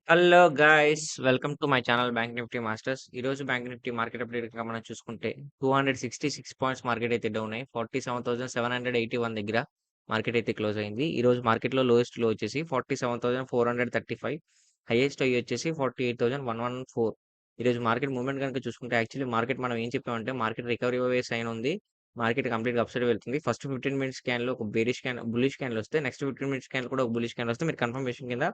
Hello guys welcome to my channel bank Nifty masters. ఈ రోజు bank Nifty market update కనుక మనం చూసుకుంటే 266 పాయింట్స్ మార్కెట్ అయితే డౌన్ అయ్యి 47,781 దగ్గర మార్కెట్ అయితే క్లోజ్ అయింది. ఈ రోజు మార్కెట్లో లోయెస్ట్ లో వచ్చేసి 47,435, హైయెస్ట్ అయ్యి వచ్చేసి 48,114. ఈ రోజు మార్కెట్ మూవ్మెంట్ కనుక చూసుకుంటే యాక్చువల్లీ మార్కెట్ మనం ఏం చెప్పామంటే మార్కెట్ రికవరీ అయ్యే సైన్ ఉంది. మార్కెట్ కంప్లీట్‌గా అప్ సైడ్ వెళ్తుంది. ఫస్ట్ 15 మినిట్స్ స్కాన్‌లో ఒక బేరిష్ స్కాన్, బుల్లిష్ స్కాన్‌లు వస్తే నెక్స్ట్ 15 మినిట్స్ స్కాన్ కూడా ఒక బుల్లిష్ స్కాన్ వస్తే మీరు కన్ఫర్మేషన్ కింద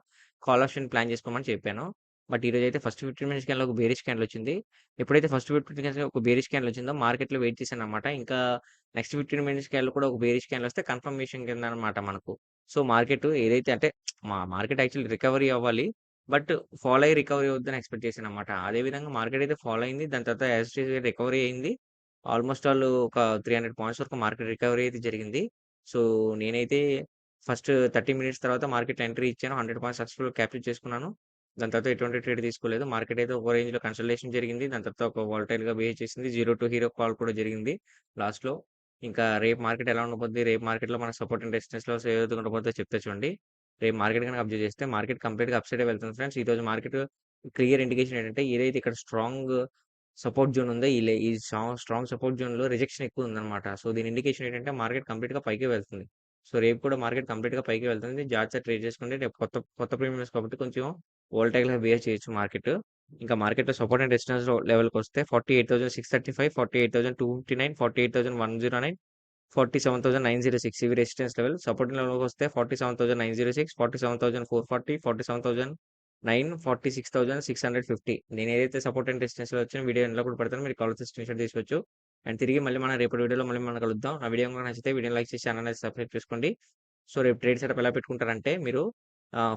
కాల్ ఆప్షన్ ప్లాన్ చేసుకోమని చెప్పాను. బట్ ఈరోజైతే ఫస్ట్ 15 మినిట్స్ క్యాండ్‌లో ఒక బేరిష్ క్యాండిల్ వచ్చింది. ఎప్పుడైతే ఫస్ట్ 15 మినిట్స్‌లో ఒక బేరిష్ క్యాండిల్ వచ్చిందో మార్కెట్‌లో వెయిట్ చేశాననమాట. ఇంకా నెక్స్ట్ 15 మినిట్స్ క్యాండిల్ కూడా ఒక బేరిష్ క్యాండిల్ వస్తే కన్ఫర్మేషన్ కింద అనమాట మనకు. సో మార్కెట్ ఏదైతే అంటే మార్కెట్ యాక్చువల్లీ రికవరీ అవ్వాలి. బట్ ఫాలో అయ్యి రికవరీ అవుద్దని ఎక్స్‌పెక్ట్ చేశాననమాట. అదే విధంగా మార్కెట్ అయితే ఫాలో అయింది. దాని తర్వాత యాజ్ ఇట్ ఈస్‌గా రికవరీ అయింది. ఆల్మోస్ట్ ఆల్ ఒక 300 పాయింట్స్ వరకు మార్కెట్ రికవరీ అయితే జరిగింది. సో నేనైతే ఫస్ట్ 30 మినిట్స్ తర్వాత మార్కెట్‌లో ఎంట్రీ ఇచ్చాను. 100 పాయింట్స్ సక్సెస్‌ఫుల్‌గా క్యాప్చర్ చేసుకున్నాను. దాని తర్వాత ఎటువంటి ట్రేడ్ తీసుకోలేదు. మార్కెట్ అయితే ఒక రేంజ్‌లో కన్సల్టేషన్ జరిగింది. దాని తర్వాత ఒక వాలటైల్‌గా బిహేవ్ చేసింది. 0 టు హీరో కాల్ కూడా జరిగింది లాస్ట్‌లో. ఇంకా రేపు మార్కెట్ ఎలా ఉండబోద్ది? రేపు మార్కెట్‌లో మనకు సపోర్ట్ అండ్ రెసిస్టెన్స్ లెవెల్స్ ఏ విధంగా ఉండబోద్దో చెప్తా చూడండి. రేపు మార్కెట్ గనక అబ్జర్వ్ చేస్తే మార్కెట్ కంప్లీట్‌గా అప్ సైడే వెళ్తుంది ఫ్రెండ్స్. ఈరోజు మార్కెట్ క్లియర్ ఇండికేషన్ ఏంటంటే ఏదైతే ఇక్కడ స్ట్రాంగ్ సపోర్ట్ జోన్ ఉందో ఈ స్ట్రాంగ్ సపోర్ట్ జోన్‌లో రిజెక్షన్ ఎక్కువ ఉందన్నమాట. సో దీని ఇండికేషన్ ఏంటంటే మార్కెట్ కంప్లీట్‌గా పైకే వెళ్తుంది. సో రేపు కూడా మార్కెట్ కంప్లీట్‌గా పైకే వెళ్తుంది. జాగ్రత్తగా ట్రేడ్ చేసుకోండి. రేపు కొత్త కొత్త ప్రీమియమ్స్ కాబట్టి కొంచెం వోల్టైల్‌గా బిహేవ్ చేయొచ్చు మార్కెట్. ఇంకా మార్కెట్‌లో సపోర్ట్ అండ్ రెసిస్టెన్స్ లెవెల్‌కొస్తే 48,635, 48,259, 48,109, 47,906 ఇవి రెసిస్టెన్స్ లెవెల్. సపోర్ట్ లెవెల్‌కొస్తే 47,906, 47,440, 47,009, 46,650. నేను ఏదైతే సపోర్ట్ అండ్ రెసిస్టెన్స్‌లో వచ్చానో వీడియో ఎండ్‌లో కూడా పెడతాను. మీరు కావాల్సిన స్క్రీన్‌షాట్ తీసుకోవచ్చు. అండ్ తిరిగి మళ్ళీ మనం రేపటి వీడియోలో మళ్ళీ మనం కలుద్దాం. నా వీడియో గనుక నచ్చితే వీడియోని లైక్ చేసి ఛానెల్‌ని సబ్స్క్రైబ్ చేసుకోండి. సో రేపు ట్రేడ్ సెటప్ ఎలా పెట్టుకుంటారంటే మీరు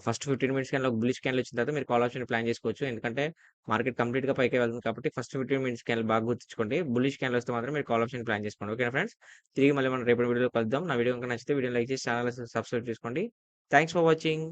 ఫస్ట్ 15 మినిట్స్ క్యాండిల్ ఒక బుల్లిష్ క్యాండిల్ వచ్చిన తర్వాత మీరు కాల్ ఆప్షన్ ప్లాన్ చేసుకోవచ్చు. ఎందుకంటే మార్కెట్ కంప్లీట్‌గా పైకే వెళ్తుంది కాబట్టి ఫస్ట్ 15 మినిట్స్ క్యాండిల్ బాగా గుర్తుంచుకోండి. బుల్లిష్ క్యాండిల్ వస్తే మాత్రం మీరు కాల్ ఆప్షన్ ప్లాన్ చేసుకోండి. ఓకేనా ఫ్రెండ్స్? తిరిగి మళ్ళీ మనం రేపటి వీడియోలో కలుద్దాం. నా వీడియో గనుక నచ్చితే వీడియోని లైక్ చేసి ఛానెల్‌ని సబ్స్క్రైబ్ చేసుకోండి. Thanks for watching.